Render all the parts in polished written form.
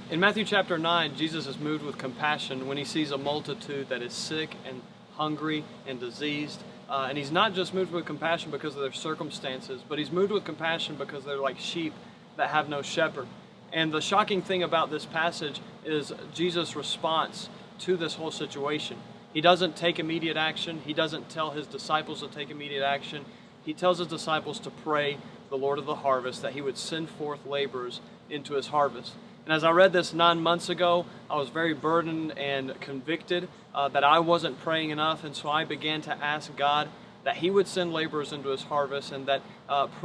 In Matthew chapter 9, Jesus is moved with compassion when he sees a multitude that is sick and hungry and diseased. And he's not just moved with compassion because of their circumstances, but he's moved with compassion because they're like sheep that have no shepherd. And the shocking thing about this passage is Jesus' response to this whole situation. He doesn't take immediate action. He doesn't tell his disciples to take immediate action. He tells his disciples to pray the Lord of the harvest that he would send forth laborers into his harvest. And as I read this 9 months ago, I was very burdened and convicted that I wasn't praying enough, and so I began to ask God that he would send laborers into his harvest, and that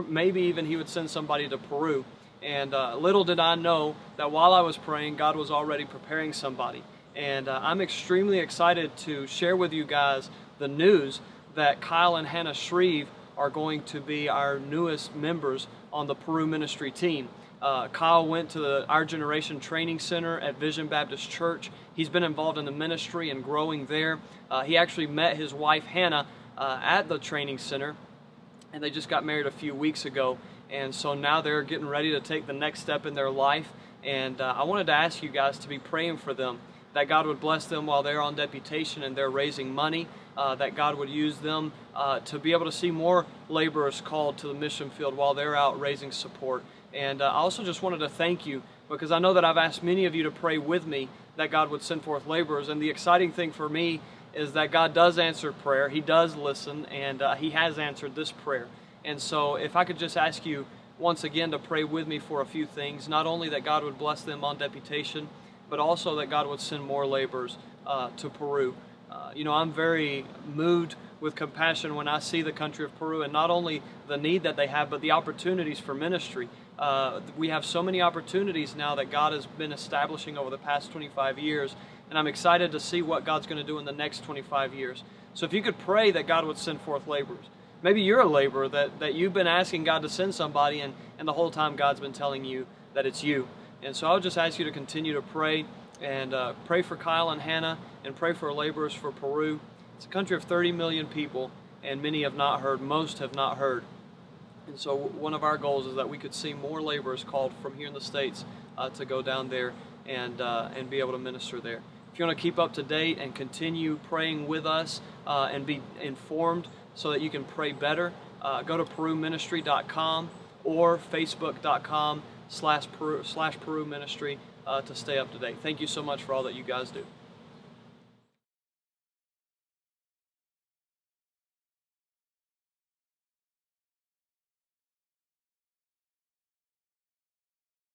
maybe even he would send somebody to Peru. And little did I know that while I was praying, God was already preparing somebody. And I'm extremely excited to share with you guys the news that Kyle and Hannah Shreve are going to be our newest members on the PeruMinistry team. Kyle went to Our Generation Training Center at Vision Baptist Church. He's been involved in the ministry and growing there. He actually met his wife Hannah at the training center, and they just got married a few weeks ago. And so now they're getting ready to take the next step in their life. And I wanted to ask you guys to be praying for them, that God would bless them while they're on deputation and they're raising money, that God would use them to be able to see more laborers called to the mission field while they're out raising support. And I also just wanted to thank you, because I know that I've asked many of you to pray with me that God would send forth laborers. And the exciting thing for me is that God does answer prayer. He does listen, and He has answered this prayer. And so if I could just ask you once again to pray with me for a few things, not only that God would bless them on deputation, but also that God would send more laborers to Peru. I'm very moved with compassion when I see the country of Peru, and not only the need that they have, but the opportunities for ministry. We have so many opportunities now that God has been establishing over the past 25 years, and I'm excited to see what God's going to do in the next 25 years. So if you could pray that God would send forth laborers. Maybe you're a laborer that you've been asking God to send somebody, and the whole time God's been telling you that it's you. And so I'll just ask you to continue to pray, and pray for Kyle and Hannah, and pray for laborers for Peru. It's a country of 30 million people, and many have not heard. Most have not heard. And so one of our goals is that we could see more laborers called from here in the States to go down there and be able to minister there. If you want to keep up to date and continue praying with us and be informed so that you can pray better, go to PeruMinistry.com or Facebook.com/PeruMinistry to stay up to date. Thank you so much for all that you guys do.